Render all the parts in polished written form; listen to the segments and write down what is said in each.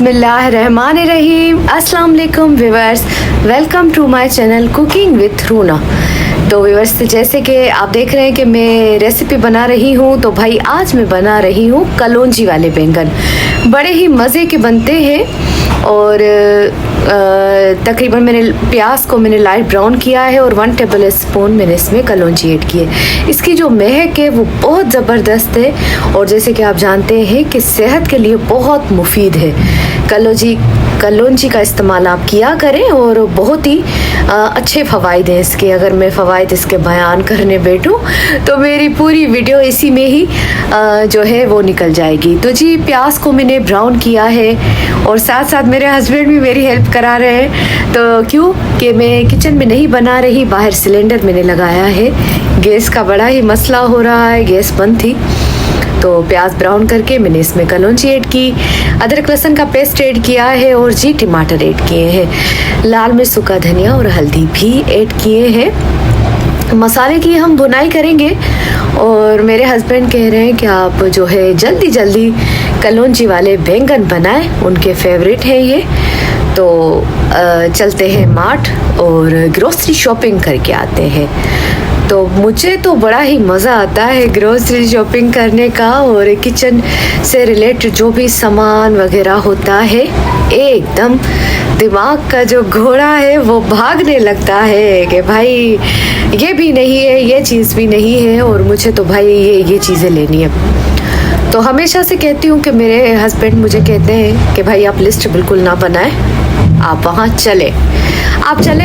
बिस्मिल्लाहिर्रहमानिर्रहीम। अस्सलाम वालेकुम viewers, welcome to my channel cooking with Runa. तो व्यूअर्स, जैसे कि आप देख रहे हैं कि मैं रेसिपी बना रही हूँ, तो भाई आज मैं बना रही हूँ कलौंजी वाले बैंगन। बड़े ही मज़े के बनते हैं और तकरीबन मैंने प्याज को लाइट ब्राउन किया है और 1 टेबल स्पून मैंने इसमें कलौंजी ऐड की है। इसकी जो महक है वो बहुत ज़बरदस्त है और जैसे कि आप जानते हैं कि सेहत के लिए बहुत मुफीद है। कलौंजी का इस्तेमाल आप किया करें और बहुत ही अच्छे फ़वाइद हैं इसके। अगर मैं फ़वाइद इसके बयान करने बैठूं तो मेरी पूरी वीडियो इसी में ही जो है वो निकल जाएगी। तो जी, प्याज को मैंने ब्राउन किया है और साथ साथ मेरे हस्बैंड भी मेरी हेल्प करा रहे हैं। तो क्यों कि मैं किचन में नहीं बना रही, बाहर सिलेंडर मैंने लगाया है। गैस का बड़ा ही मसला हो रहा है, गैस बंद थी। तो प्याज ब्राउन करके मैंने इसमें कलौंजी ऐड की, अदरक लहसुन का पेस्ट ऐड किया है और जी टमाटर ऐड किए हैं, लाल मिर्च, सूखा धनिया और हल्दी भी ऐड किए हैं। मसाले की हम भुनाई करेंगे और मेरे हस्बैंड कह रहे हैं कि आप जो है जल्दी जल्दी कलौंजी वाले बैंगन बनाएं, उनके फेवरेट हैं ये। तो चलते हैं मार्ट और ग्रोसरी शॉपिंग करके आते हैं। तो मुझे तो बड़ा ही मज़ा आता है ग्रोसरी शॉपिंग करने का और किचन से रिलेटेड जो भी सामान वगैरह होता है, एकदम दिमाग का जो घोड़ा है वो भागने लगता है कि भाई ये भी नहीं है, ये चीज़ भी नहीं है और मुझे तो भाई ये चीज़ें लेनी है। तो हमेशा से कहती हूँ कि मेरे हस्बैंड मुझे कहते हैं कि भाई आप लिस्ट बिल्कुल ना बनाएं, आप वहाँ चलें,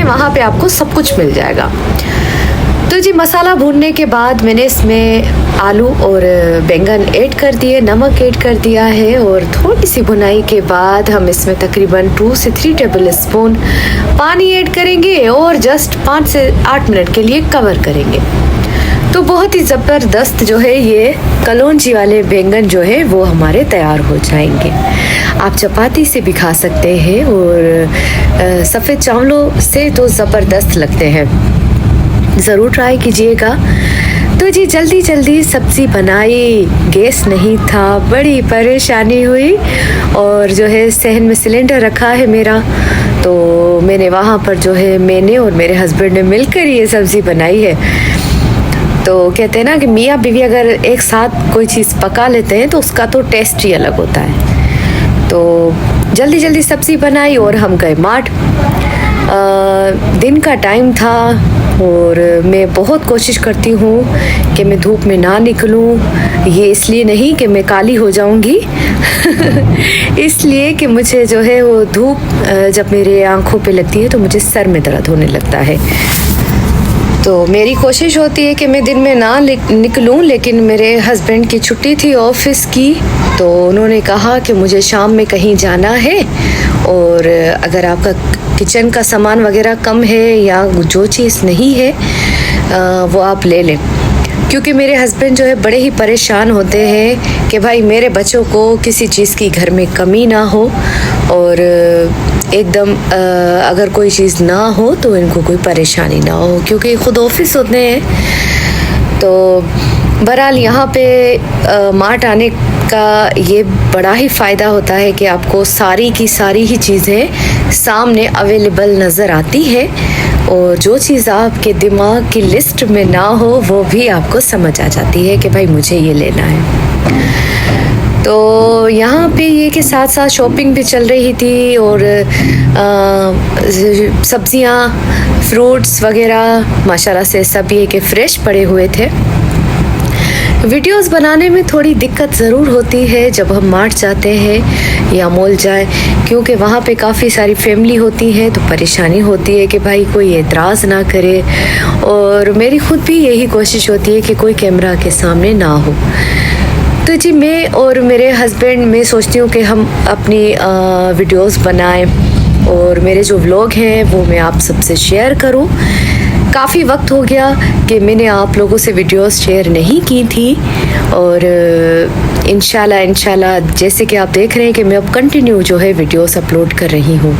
वहाँ पे आपको सब कुछ मिल जाएगा। तो जी, मसाला भूनने के बाद मैंने इसमें आलू और बैंगन ऐड कर दिए, नमक ऐड कर दिया है और थोड़ी सी भुनाई के बाद हम इसमें तकरीबन 2 से 3 टेबल स्पून पानी ऐड करेंगे और जस्ट 5 से 8 मिनट के लिए कवर करेंगे। तो बहुत ही ज़बरदस्त जो है ये कलौंजी वाले बैंगन जो है वो हमारे तैयार हो जाएंगे। आप चपाती से भी खा सकते हैं और सफ़ेद चावलों से तो ज़बरदस्त लगते हैं, ज़रूर ट्राई कीजिएगा। तो जी, जल्दी जल्दी सब्ज़ी बनाई, गैस नहीं था, बड़ी परेशानी हुई और जो है सहन में सिलेंडर रखा है मेरा, तो मैंने वहाँ पर जो है मैंने और मेरे हस्बैंड ने मिलकर ये सब्ज़ी बनाई है। तो कहते हैं ना कि मियाँ बीवी अगर एक साथ कोई चीज़ पका लेते हैं तो उसका तो टेस्ट ही अलग होता है। तो जल्दी जल्दी सब्ज़ी बनाई और हम गए मार्ट। दिन का टाइम था और मैं बहुत कोशिश करती हूँ कि मैं धूप में ना निकलूँ। ये इसलिए नहीं कि मैं काली हो जाऊँगी इसलिए कि मुझे जो है वो धूप जब मेरे आँखों पे लगती है तो मुझे सर में दर्द होने लगता है। तो मेरी कोशिश होती है कि मैं दिन में ना निकलूं, लेकिन मेरे हस्बैंड की छुट्टी थी ऑफिस की, तो उन्होंने कहा कि मुझे शाम में कहीं जाना है और अगर आपका किचन का सामान वगैरह कम है या जो चीज़ नहीं है वो आप ले लें। क्योंकि मेरे हस्बैंड जो है बड़े ही परेशान होते हैं कि भाई मेरे बच्चों को किसी चीज़ की घर में कमी ना हो और एकदम अगर कोई चीज़ ना हो तो इनको कोई परेशानी ना हो, क्योंकि ख़ुद ऑफिस होते हैं। तो बहरहाल यहाँ पे मार्ट आने का ये बड़ा ही फ़ायदा होता है कि आपको सारी की सारी ही चीज़ें सामने अवेलेबल नज़र आती है और जो चीज़ आपके दिमाग की लिस्ट में ना हो वो भी आपको समझ आ जाती है कि भाई मुझे ये लेना है। तो यहाँ पे ये के साथ साथ शॉपिंग भी चल रही थी और सब्जियाँ, फ्रूट्स वगैरह माशाल्लाह से सब ये के फ्रेश पड़े हुए थे। वीडियोस बनाने में थोड़ी दिक्कत ज़रूर होती है जब हम मार्ट जाते हैं या मॉल जाए, क्योंकि वहाँ पे काफ़ी सारी फैमिली होती है तो परेशानी होती है कि भाई कोई एतराज़ ना करे और मेरी ख़ुद भी यही कोशिश होती है कि कोई कैमरा के सामने ना हो। तो जी, मैं और मेरे हस्बैंड मैं सोचती हूँ कि हम अपनी वीडियोस बनाएं और मेरे जो व्लॉग हैं वो मैं आप सबसे शेयर करूँ। काफ़ी वक्त हो गया कि मैंने आप लोगों से वीडियोस शेयर नहीं की थी और इंशाल्लाह जैसे कि आप देख रहे हैं कि मैं अब कंटिन्यू जो है वीडियोस अपलोड कर रही हूँ,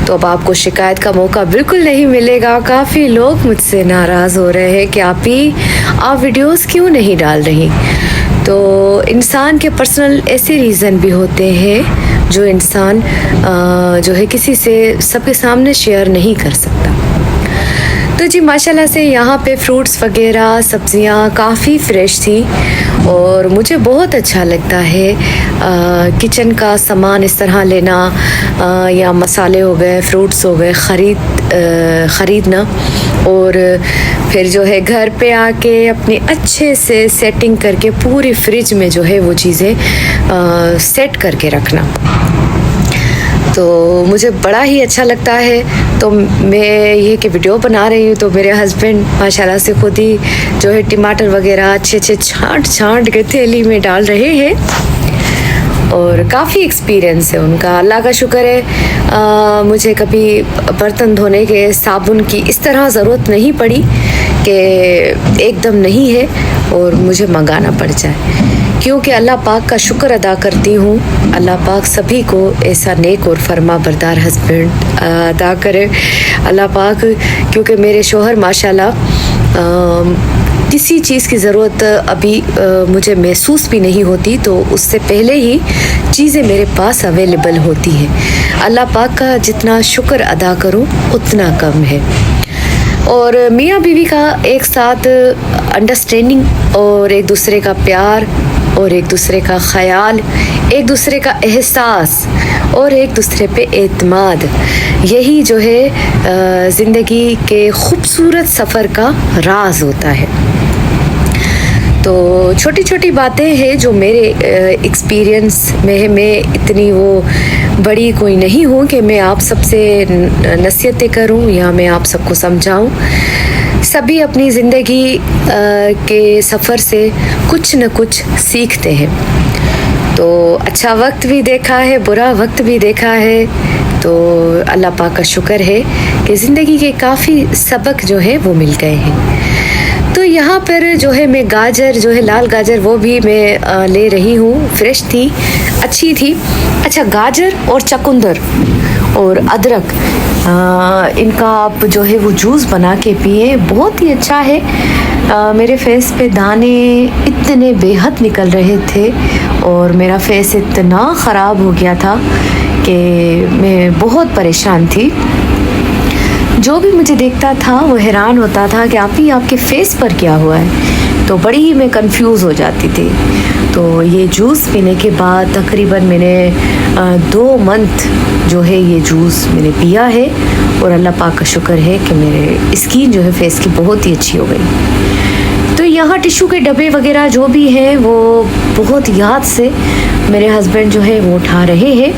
तो अब आपको शिकायत का मौका बिल्कुल नहीं मिलेगा। काफ़ी लोग मुझसे नाराज़ हो रहे हैं कि आप वीडियोस क्यों नहीं डाल रही। तो इंसान के पर्सनल ऐसे रीज़न भी होते हैं जो इंसान जो है किसी से सबके सामने शेयर नहीं कर सकता। तो जी माशाल्लाह से यहाँ पे फ्रूट्स वगैरह सब्जियाँ काफ़ी फ़्रेश थी और मुझे बहुत अच्छा लगता है किचन का सामान इस तरह लेना, या मसाले हो गए, फ्रूट्स हो गए, ख़रीदना और फिर जो है घर पे आके अपनी अच्छे से सेटिंग करके पूरी फ्रिज में जो है वो चीज़ें सेट करके रखना। तो मुझे बड़ा ही अच्छा लगता है। तो मैं ये कि वीडियो बना रही हूँ तो मेरे हस्बैंड माशाल्लाह से खुद ही जो है टमाटर वगैरह अच्छे छांट के थैली में डाल रहे हैं और काफ़ी एक्सपीरियंस है उनका, अल्लाह का शुक्र है। मुझे कभी बर्तन धोने के साबुन की इस तरह ज़रूरत नहीं पड़ी कि एकदम नहीं है और मुझे मंगाना पड़ जाए, क्योंकि अल्लाह पाक का शुक्र अदा करती हूँ। अल्लाह पाक सभी को ऐसा नेक और फरमा बरदार हस्बैंड अदा करे अल्लाह पाक, क्योंकि मेरे शोहर माशाल्लाह किसी चीज़ की ज़रूरत अभी मुझे महसूस भी नहीं होती, तो उससे पहले ही चीज़ें मेरे पास अवेलेबल होती हैं। अल्लाह पाक का जितना शुक्र अदा करूँ उतना कम है। और मियाँ बीवी का एक साथ अंडरस्टैंडिंग और एक दूसरे का प्यार और एक दूसरे का ख्याल, एक दूसरे का एहसास और एक दूसरे पे एतमाद, यही जो है ज़िंदगी के खूबसूरत सफ़र का राज होता है। तो छोटी छोटी बातें हैं जो मेरे एक्सपीरियंस में है। मैं इतनी वो बड़ी कोई नहीं हूँ कि मैं आप सबसे नसीहतें करूँ या मैं आप सबको समझाऊँ। सभी अपनी ज़िंदगी के सफ़र से कुछ न कुछ सीखते हैं। तो अच्छा वक्त भी देखा है, बुरा वक्त भी देखा है, तो अल्लाह पाक का शुक्र है कि ज़िंदगी के काफ़ी सबक जो है वो मिल गए हैं। तो यहाँ पर जो है मैं गाजर जो है लाल गाजर वो भी मैं ले रही हूँ, फ्रेश थी, अच्छी थी। अच्छा गाजर और चुकंदर और अदरक इनका आप जो है वो जूस बना के पिए, बहुत ही अच्छा है। मेरे फेस पे दाने इतने बेहद निकल रहे थे और मेरा फेस इतना ख़राब हो गया था कि मैं बहुत परेशान थी। जो भी मुझे देखता था वो हैरान होता था कि आपके फेस पर क्या हुआ है, तो बड़ी ही मैं कंफ्यूज हो जाती थी। तो ये जूस पीने के बाद तकरीबन मैंने 2 मंथ जो है ये जूस मैंने पिया है और अल्लाह पाक का शुक्र है कि मेरे स्किन जो है फेस की बहुत ही अच्छी हो गई। तो यहाँ टिश्यू के डब्बे वगैरह जो भी हैं वो बहुत याद से मेरे हस्बैंड जो है वो उठा रहे हैं।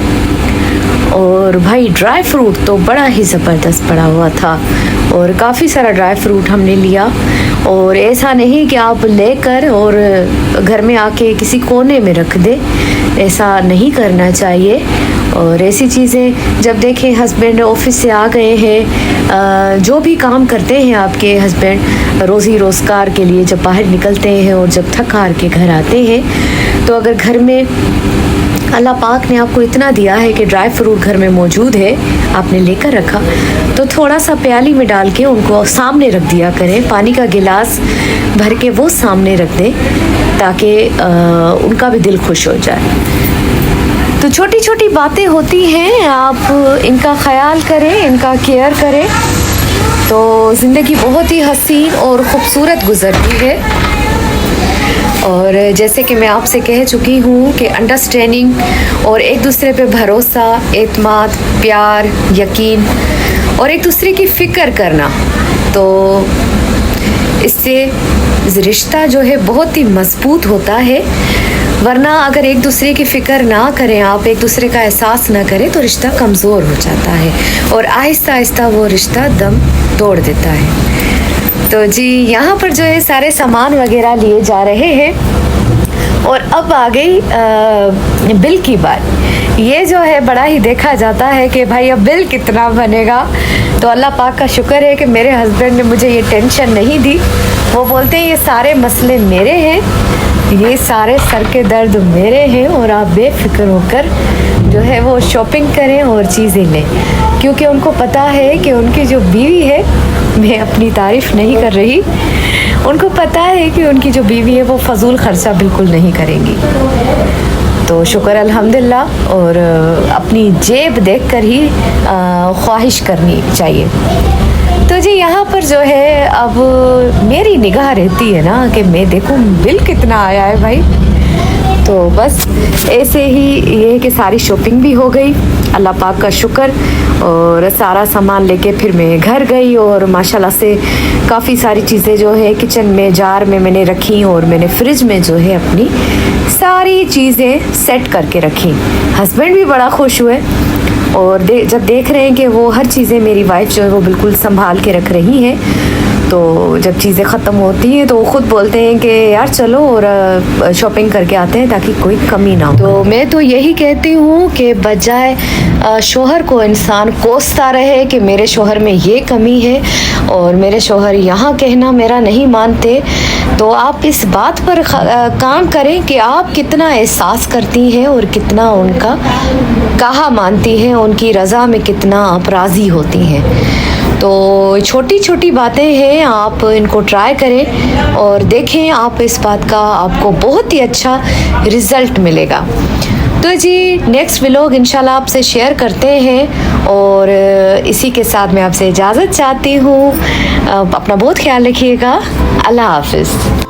और भाई ड्राई फ्रूट तो बड़ा ही ज़बरदस्त पड़ा हुआ था और काफ़ी सारा ड्राई फ्रूट हमने लिया। और ऐसा नहीं कि आप लेकर और घर में आके किसी कोने में रख दे, ऐसा नहीं करना चाहिए। और ऐसी चीज़ें जब देखें हस्बैंड ऑफिस से आ गए हैं, जो भी काम करते हैं आपके हस्बैंड रोज़ी रोज़गार के लिए, जब बाहर निकलते हैं और जब थक हार के घर आते हैं, तो अगर घर में अल्लाह पाक ने आपको इतना दिया है कि ड्राई फ्रूट घर में मौजूद है, आपने लेकर रखा, तो थोड़ा सा प्याली में डाल के उनको सामने रख दिया करें, पानी का गिलास भर के वो सामने रख दें ताकि उनका भी दिल खुश हो जाए। तो छोटी छोटी बातें होती हैं, आप इनका ख्याल करें, इनका केयर करें, तो ज़िंदगी बहुत ही हसीन और ख़ूबसूरत गुजरती है। और जैसे कि मैं आपसे कह चुकी हूँ कि अंडरस्टैंडिंग और एक दूसरे पे भरोसा, एतमाद, प्यार, यकीन और एक दूसरे की फ़िक्र करना, तो इससे रिश्ता जो है बहुत ही मजबूत होता है। वरना अगर एक दूसरे की फ़िक्र ना करें, आप एक दूसरे का एहसास ना करें, तो रिश्ता कमज़ोर हो जाता है और आहिस्ता आहिस्ता वो रिश्ता दम तोड़ देता है। तो जी यहाँ पर जो है सारे सामान वगैरह लिए जा रहे हैं और अब आ गई बिल की बात। ये जो है बड़ा ही देखा जाता है कि भाई अब बिल कितना बनेगा, तो अल्लाह पाक का शुक्र है कि मेरे हस्बैंड ने मुझे ये टेंशन नहीं दी। वो बोलते हैं ये सारे मसले मेरे हैं, ये सारे सर के दर्द मेरे हैं और आप बेफिक्र होकर जो है वो शॉपिंग करें और चीज़ें लें, क्योंकि उनको पता है कि उनकी जो बीवी है, मैं अपनी तारीफ़ नहीं कर रही, उनको पता है कि उनकी जो बीवी है वो फजूल खर्चा बिल्कुल नहीं करेंगी। तो शुक्र अल्हम्दुलिल्लाह। और अपनी जेब देखकर ही ख्वाहिश करनी चाहिए। तो जी यहाँ पर जो है अब मेरी निगाह रहती है ना कि मैं देखूँ बिल कितना आया है भाई। तो बस ऐसे ही ये है कि सारी शॉपिंग भी हो गई, अल्लाह पाक का शुक्र। और सारा सामान लेके फिर मैं घर गई और माशाल्लाह से काफ़ी सारी चीज़ें जो है किचन में जार में मैंने रखी और मैंने फ्रिज में जो है अपनी सारी चीज़ें सेट करके रखी। हस्बैंड भी बड़ा खुश हुए और जब देख रहे हैं कि वो हर चीज़ें मेरी वाइफ जो है वो बिल्कुल संभाल के रख रही हैं, तो जब चीज़ें ख़त्म होती हैं तो वो ख़ुद बोलते हैं कि यार चलो और शॉपिंग करके आते हैं ताकि कोई कमी ना हो। तो मैं तो यही कहती हूँ कि बजाय शोहर को इंसान कोसता रहे कि मेरे शोहर में ये कमी है और मेरे शोहर यहाँ कहना मेरा नहीं मानते, तो आप इस बात पर काम करें कि आप कितना एहसास करती हैं और कितना उनका कहा मानती हैं, उनकी रज़ा में कितना आप राज़ी होती हैं। तो छोटी छोटी बातें हैं, आप इनको ट्राई करें और देखें, आप इस बात का आपको बहुत ही अच्छा रिज़ल्ट मिलेगा। तो जी नेक्स्ट व्लॉग इंशाल्लाह आपसे शेयर करते हैं और इसी के साथ मैं आपसे इजाज़त चाहती हूँ। अपना बहुत ख्याल रखिएगा। अल्लाह हाफ़िज़।